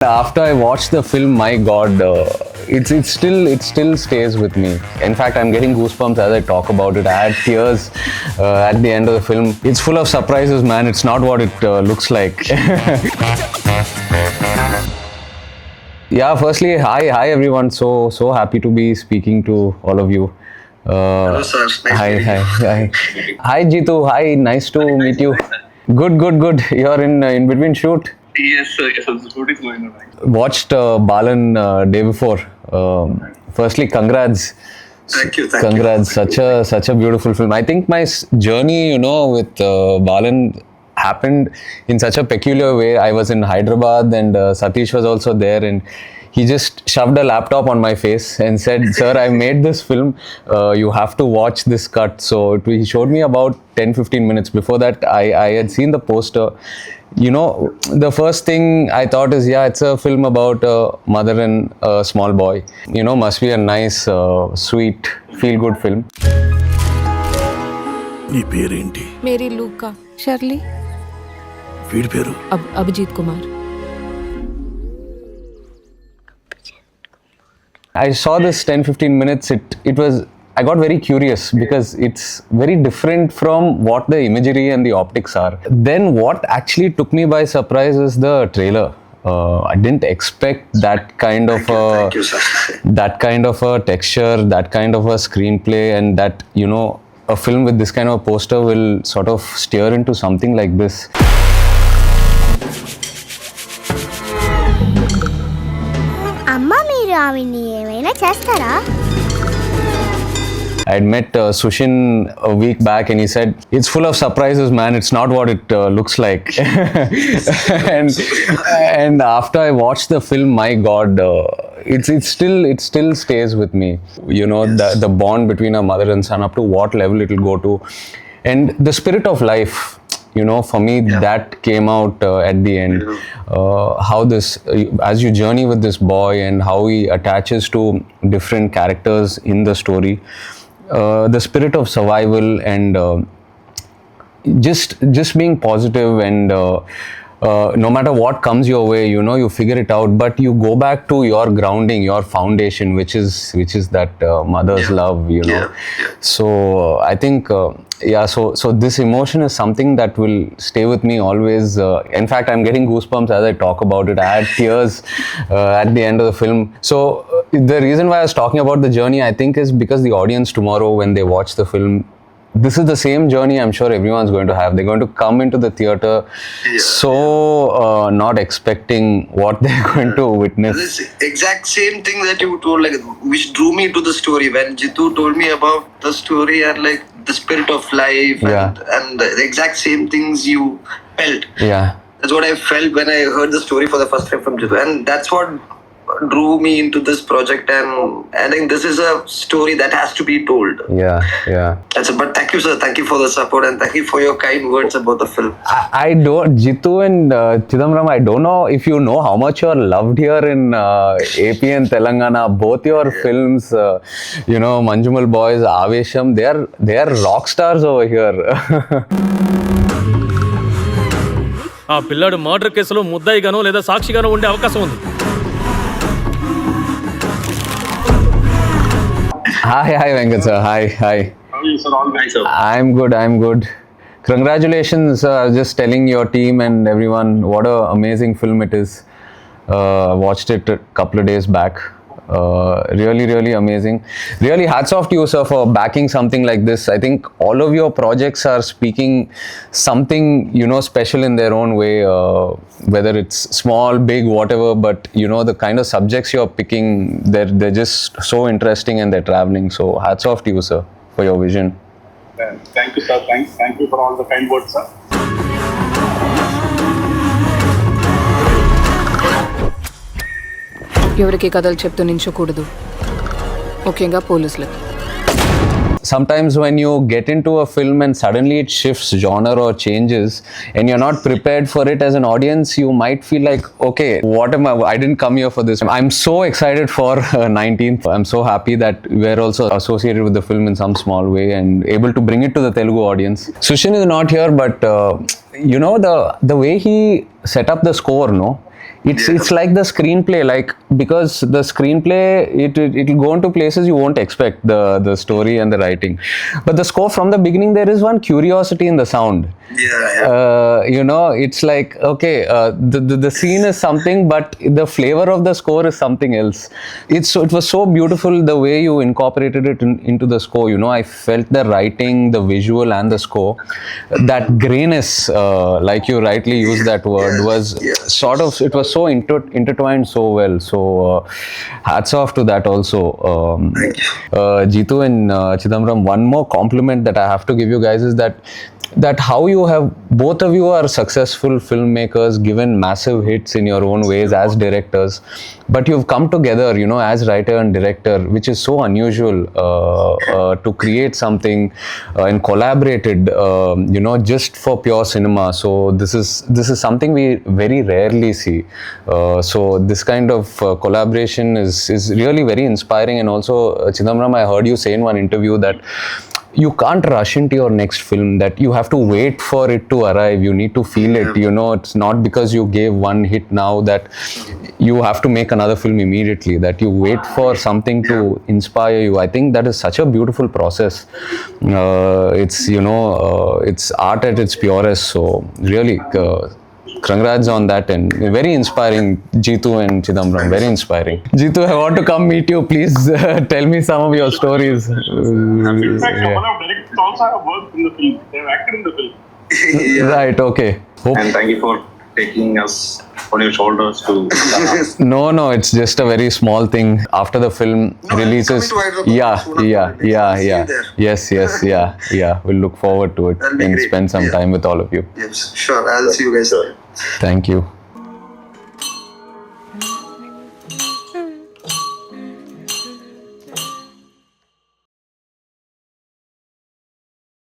After I watched the film, my God, it still stays with me. In fact, I'm getting goosebumps as I talk about it. I had tears at the end of the film. It's full of surprises, man. It's not what it looks like. Yeah, firstly, hi everyone. So happy to be speaking to all of you. Hello, sir. Hi. Hi, Jitu. Hi, nice to meet you. Good. You're in between shoot. Yes, sir. Yes, the shoot is going on. Watched Balan day before. Firstly, congrats. Thank you. Congrats. Such a beautiful film. I think my journey, with Balan happened in such a peculiar way. I was in Hyderabad and Satish was also there, and he just shoved a laptop on my face and said, "Sir, I made this film. You have to watch this cut." So he showed me about 10-15 minutes. Before that, I had seen the poster. The first thing I thought is, yeah, it's a film about a mother and a small boy. Must be a nice, sweet, feel-good film. నీ పేరేంటి? Mary లూకా. Shirley. వీడి పేరు? Abhijit Kumar. I saw this 10-15 minutes. I got very curious because it's very different from what the imagery and the optics are. Then what actually took me by surprise is the trailer. I didn't expect that kind of Thank you, sir. that kind of a texture, that kind of a screenplay, and that a film with this kind of a poster will sort of steer into something like this. అమ్మ మీరు ఆవిడ్ని ఏమైనా చేస్తారా? I had met Sushin a week back and he said, "It's full of surprises, man. It's not what it looks like." and after I watched the film, my God, it still stays with me. The bond between a mother and son, up to what level it will go to, and the spirit of life. For me, that came out at the end. How this, as you journey with this boy and how he attaches to different characters in the story. The spirit of survival and just being positive and no matter what comes your way, you figure it out, but you go back to your grounding, your foundation, which is that mother's love. So I think so this emotion is something that will stay with me always. In fact, I'm getting goosebumps as I talk about it. I had tears at the end of the film. So the reason why I was talking about the journey, I think, is because the audience tomorrow, when they watch the film, this is the same journey I'm sure everyone's going to have. They're going to come into the theater not expecting what they're going to witness. This exact same thing that you told, which drew me to the story when Jitu told me about the story and the spirit of life and the exact same things you felt. Yeah. That's what I felt when I heard the story for the first time from Jitu, and that's what drew me into this project, and I think this is a story that has to be told. But thank you, sir. Thank you for the support and thank you for your kind words about the film. I don't, Jitu and Chidambaram, I don't know if you know how much you're loved here in AP and Telangana. Both your films, Manjumal Boys, Avesham, they are rock stars over here. ఆ పిల్లాడు murder కేసులో ముద్దాయిగానో లేదా సాక్షిగానో ఉండే అవకాశం ఉంది. Hi Venkat sir. Hi. How are you, sir? All nice, sir. I'm good. Congratulations. Just telling your team and everyone what a amazing film it is. Watched it a couple of days back. Really amazing. Really hats off to you, sir, for backing something like this. I think all of your projects are speaking something special in their own way, whether it's small, big, whatever, but the kind of subjects you're picking, they're just so interesting and they're traveling. So hats off to you, sir, for your vision. Thank you, sir. Thank you for all the kind words, sir. ఎవరికి కథలు చెప్తూ నించకూడదు, ముఖ్యంగా పోలీసులకి. Sometimes when you get into a film and suddenly it shifts genre or changes and you're not prepared for it as an audience, you might feel like, okay, I didn't come here for this. I'm so excited for 19th. I'm so happy that we're also associated with the film in some small way and able to bring it to the Telugu audience. Sushin is not here, but the way he set up the score, it's like the screenplay, like, because the screenplay it'll go into places you won't expect, the story and the writing, but the score from the beginning, there is one curiosity in the sound. You know, it's like, okay, the scene is something, but the flavor of the score is something else. It was so beautiful the way you incorporated it into the score. You know, I felt the writing, the visual, and the score. That grayness, like you rightly used that word, was sort of, it was so intertwined so well. So hats off to that also. Jitu and Chidambaram, one more compliment that I have to give you guys is that how you have, both of you are successful filmmakers, given massive hits in your own ways as directors, but you've come together, you know, as writer and director, which is so unusual, to create something and collaborated, you know, just for pure cinema. So this is something we very rarely see. So this kind of collaboration is really very inspiring. And also, Chidambaram, I heard you say in one interview that you can't rush into your next film, that you have to wait for it to arrive. You need to feel it. You know, it's not because you gave one hit now that you have to make another film immediately, that you wait for something to inspire you. I think that is such a beautiful process. It's, you know, it's art at its purest. So really, congrats on that, and very inspiring, Jitu and Chidambaram, very inspiring. Jitu, I want to come meet you. Please tell me some of your stories. In fact, a couple of directors also have worked in the film. They have acted in the film. Right, okay. And thank you for taking us on your shoulders to... No, it's just a very small thing. After the film releases, yeah. Yes, yeah. We'll look forward to it and spend some time with all of you. Yes, sure. I'll see you guys. Thank you.